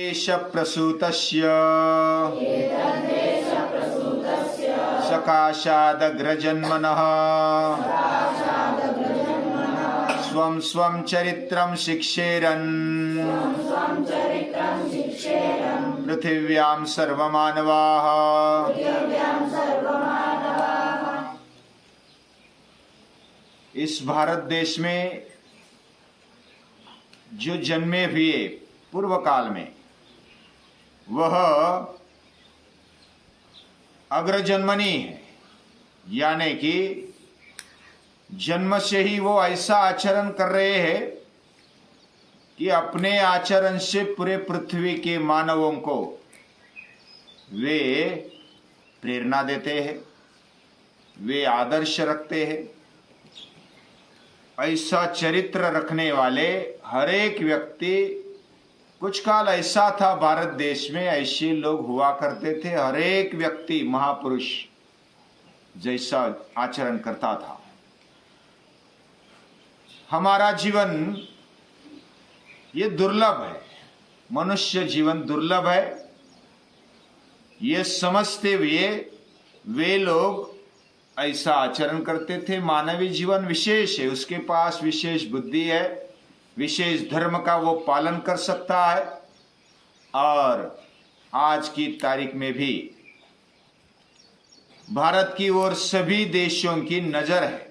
एतद्देशप्रसूतस्य सकाशादग्रजन्मनः स्वं स्वं चरित्रं शिक्षेरन् पृथिव्यां सर्वमानवाः। इस भारत देश में जो जन्मे हुए पूर्व काल में वह अग्रजन्मनी है, यानी कि जन्म से ही वो ऐसा आचरण कर रहे हैं कि अपने आचरण से पूरे पृथ्वी के मानवों को वे प्रेरणा देते हैं, वे आदर्श रखते हैं। ऐसा चरित्र रखने वाले हर एक व्यक्ति, कुछ काल ऐसा था भारत देश में, ऐसे लोग हुआ करते थे। हर एक व्यक्ति महापुरुष जैसा आचरण करता था। हमारा जीवन ये दुर्लभ है, मनुष्य जीवन दुर्लभ है। ये समझते हुए वे लोग ऐसा आचरण करते थे। मानवीय जीवन विशेष है, उसके पास विशेष बुद्धि है, विशेष धर्म का वो पालन कर सकता है। और आज की तारीख में भी भारत की ओर सभी देशों की नजर है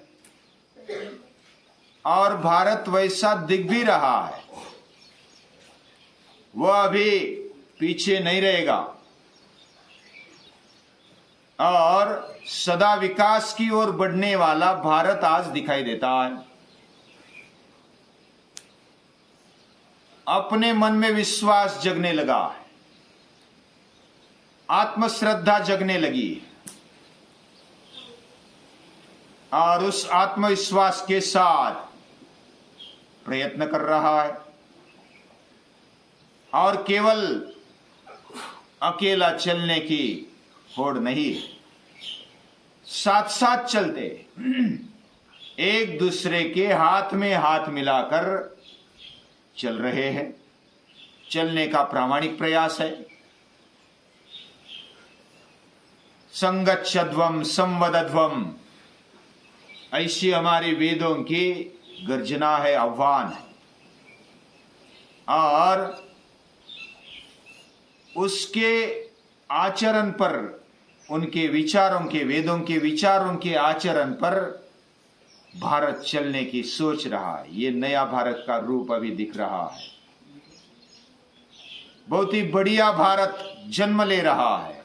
और भारत वैसा दिख भी रहा है। वह अभी पीछे नहीं रहेगा और सदा विकास की ओर बढ़ने वाला भारत आज दिखाई देता है। अपने मन में विश्वास जगने लगा है, आत्मश्रद्धा जगने लगी है और उस आत्मविश्वास के साथ प्रयत्न कर रहा है। और केवल अकेला चलने की होड़ नहीं, साथ साथ चलते एक दूसरे के हाथ में हाथ मिलाकर चल रहे हैं। चलने का प्रामाणिक प्रयास है। संगच्छध्वम संवदध्वम, ऐसी हमारी वेदों की गर्जना है, आह्वान है। और उसके आचरण पर, उनके विचारों के, वेदों के विचारों के आचरण पर भारत चलने की सोच रहा है। ये नया भारत का रूप अभी दिख रहा है। बहुत ही बढ़िया भारत जन्म ले रहा है।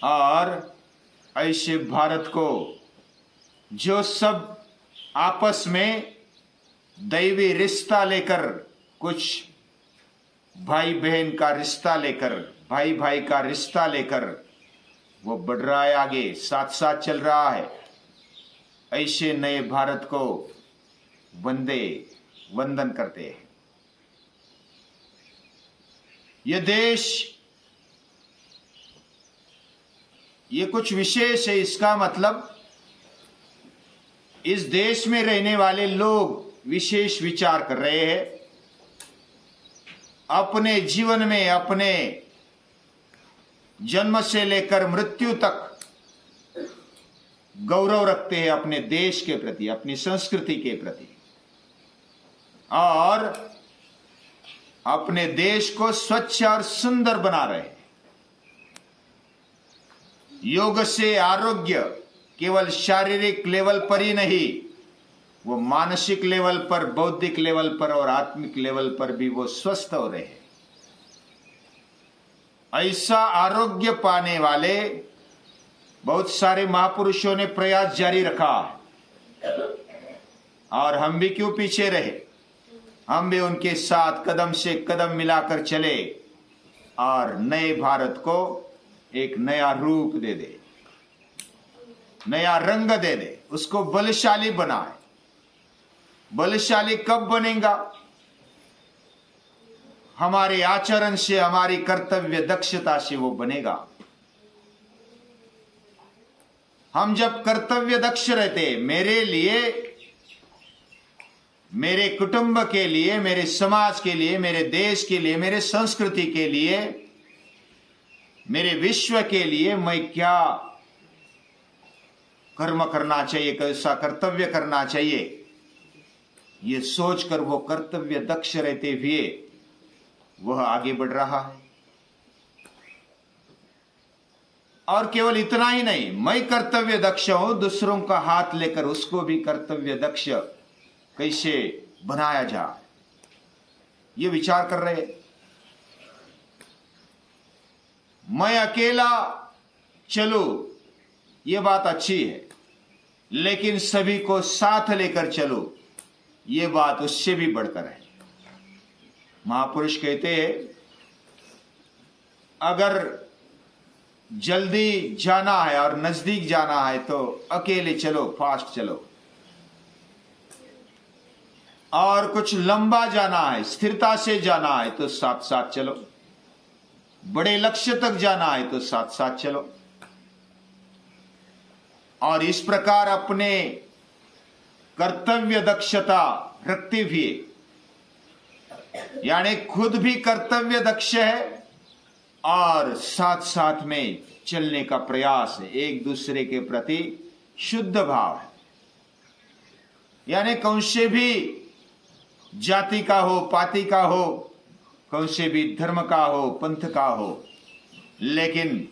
और ऐसे भारत को जो सब आपस में दैवी रिश्ता लेकर, कुछ भाई बहन का रिश्ता लेकर, भाई भाई का रिश्ता लेकर वो बढ़ रहा है, आगे साथ साथ चल रहा है। ऐसे नए भारत को वंदे वंदन करते हैं। यह देश ये कुछ विशेष है। इसका मतलब इस देश में रहने वाले लोग विशेष विचार कर रहे हैं। अपने जीवन में, अपने जन्म से लेकर मृत्यु तक गौरव रखते हैं अपने देश के प्रति, अपनी संस्कृति के प्रति, और अपने देश को स्वच्छ और सुंदर बना रहे हैं। योग से आरोग्य केवल शारीरिक लेवल पर ही नहीं, वो मानसिक लेवल पर, बौद्धिक लेवल पर और आत्मिक लेवल पर भी वो स्वस्थ हो रहे हैं। ऐसा आरोग्य पाने वाले बहुत सारे महापुरुषों ने प्रयास जारी रखा है। और हम भी क्यों पीछे रहे, हम भी उनके साथ कदम से कदम मिलाकर चले और नए भारत को एक नया रूप दे दे, नया रंग दे दे, उसको बलशाली बनाए। बलशाली कब बनेगा? हमारे आचरण से, हमारी कर्तव्य दक्षता से वो बनेगा। हम जब कर्तव्य दक्ष रहते, मेरे लिए मेरे कुटुंब के लिए, मेरे समाज के लिए, मेरे देश के लिए, मेरे संस्कृति के लिए, मेरे विश्व के लिए मैं क्या कर्म करना चाहिए, कैसा कर्तव्य करना चाहिए, ये सोचकर वो कर्तव्य दक्ष रहते हुए वह आगे बढ़ रहा है। और केवल इतना ही नहीं, मैं कर्तव्य दक्ष हूं, दूसरों का हाथ लेकर उसको भी कर्तव्य दक्ष कैसे बनाया जाए, ये विचार कर रहे। मैं अकेला चलूं, ये बात अच्छी है, लेकिन सभी को साथ लेकर चलो, ये बात उससे भी बढ़कर है। महापुरुष कहते हैं, अगर जल्दी जाना है और नजदीक जाना है तो अकेले चलो, फास्ट चलो, और कुछ लंबा जाना है, स्थिरता से जाना है तो साथ साथ चलो, बड़े लक्ष्य तक जाना है तो साथ साथ चलो। और इस प्रकार अपने कर्तव्य दक्षता रखते हुए, यानी खुद भी कर्तव्य दक्ष है और साथ साथ में चलने का प्रयास है, एक दूसरे के प्रति शुद्ध भाव है। यानी कौन से भी जाति का हो, पाति का हो, कौन से भी धर्म का हो, पंथ का हो, लेकिन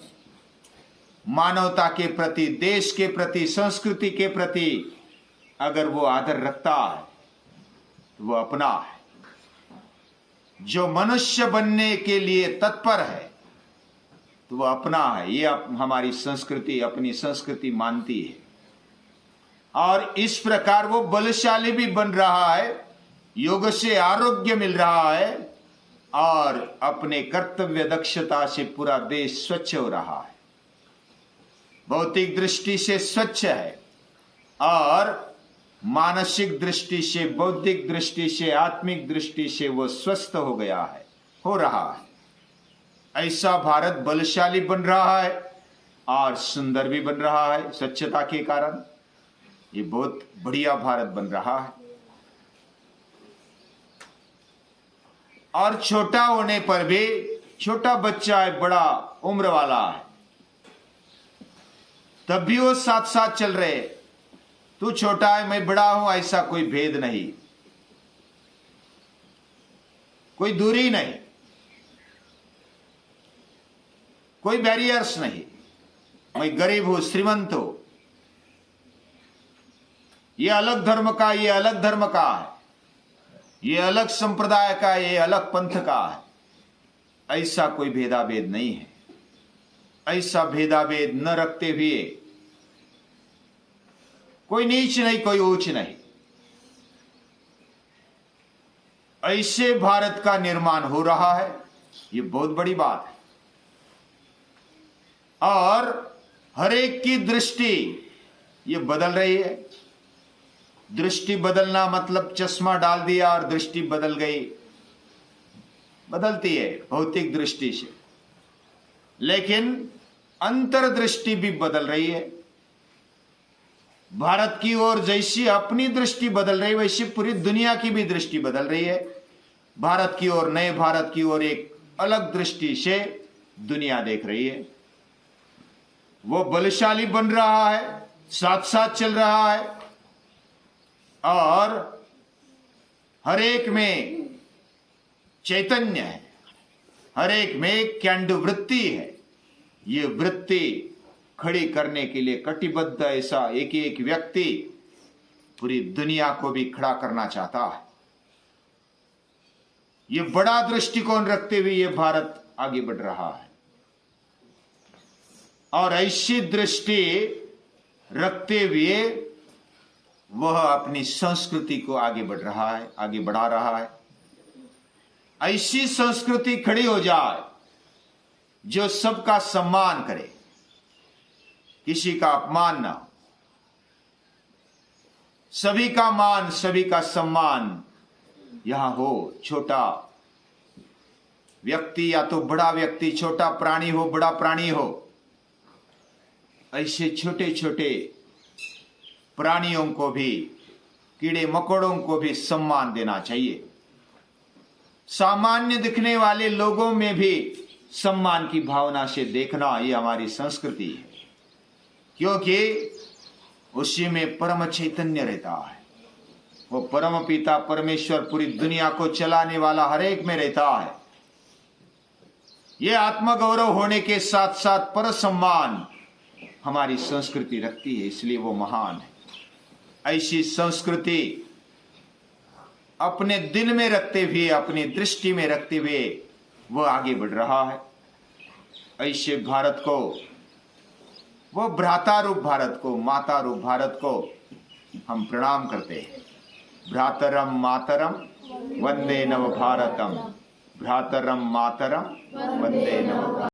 मानवता के प्रति, देश के प्रति, संस्कृति के प्रति अगर वो आदर रखता है तो वो अपना है। जो मनुष्य बनने के लिए तत्पर है तो वो अपना है, ये हमारी संस्कृति, अपनी संस्कृति मानती है। और इस प्रकार वो बलशाली भी बन रहा है, योग से आरोग्य मिल रहा है, और अपने कर्तव्य दक्षता से पूरा देश स्वच्छ हो रहा है, भौतिक दृष्टि से स्वच्छ है, और मानसिक दृष्टि से, बौद्धिक दृष्टि से, आत्मिक दृष्टि से वो स्वस्थ हो गया है, हो रहा है। ऐसा भारत बलशाली बन रहा है और सुंदर भी बन रहा है स्वच्छता के कारण। ये बहुत बढ़िया भारत बन रहा है। और छोटा होने पर भी, छोटा बच्चा है, बड़ा उम्र वाला है, तब भी वो साथ साथ चल रहे। तू छोटा है, मैं बड़ा हूं, ऐसा कोई भेद नहीं, कोई दूरी नहीं, कोई बैरियर्स नहीं। मैं गरीब हूं, श्रीमंत हूं, ये अलग धर्म का, ये अलग धर्म का है, ये अलग संप्रदाय का, ये अलग पंथ का है, ऐसा कोई भेदाभेद नहीं है। ऐसा भेदाभेद न रखते हुए कोई नीच नहीं, कोई ऊंच नहीं, ऐसे भारत का निर्माण हो रहा है। ये बहुत बड़ी बात है। और हर एक की दृष्टि ये बदल रही है। दृष्टि बदलना मतलब चश्मा डाल दिया और दृष्टि बदल गई, बदलती है भौतिक दृष्टि से, लेकिन अंतर्दृष्टि भी बदल रही है। भारत की ओर जैसी अपनी दृष्टि बदल रही है, वैसी पूरी दुनिया की भी दृष्टि बदल रही है। भारत की ओर, नए भारत की ओर एक अलग दृष्टि से दुनिया देख रही है। वो बलशाली बन रहा है, साथ साथ चल रहा है, और हर एक में चैतन्य है, हर एक में कैंडू वृत्ति है। ये वृत्ति खड़ी करने के लिए कटिबद्ध ऐसा एक एक व्यक्ति पूरी दुनिया को भी खड़ा करना चाहता है। ये बड़ा दृष्टिकोण रखते हुए ये भारत आगे बढ़ रहा है, और ऐसी दृष्टि रखते हुए वह अपनी संस्कृति को आगे बढ़ रहा है, आगे बढ़ा रहा है। ऐसी संस्कृति खड़ी हो जाए जो सबका सम्मान करे, किसी का अपमान ना हो, सभी का मान, सभी का सम्मान यहां हो। छोटा व्यक्ति या तो बड़ा व्यक्ति, छोटा प्राणी हो, बड़ा प्राणी हो, ऐसे छोटे छोटे प्राणियों को भी कीड़े मकोड़ों को भी सम्मान देना चाहिए। सामान्य दिखने वाले लोगों में भी सम्मान की भावना से देखना, ये हमारी संस्कृति है, क्योंकि उसी में परम चैतन्य रहता है। वो परम पिता परमेश्वर पूरी दुनिया को चलाने वाला हर एक में रहता है। ये आत्मगौरव होने के साथ साथ पर सम्मान हमारी संस्कृति रखती है, इसलिए वो महान है। ऐसी संस्कृति अपने दिल में रखते हुए, अपनी दृष्टि में रखते हुए वो आगे बढ़ रहा है। ऐसे भारत को, वो भ्राता रूप भारत को, माता रूप भारत को हम प्रणाम करते हैं। भ्रातरम मातरम वंदे नव भारतम, भ्रातरम मातरम वंदे नव।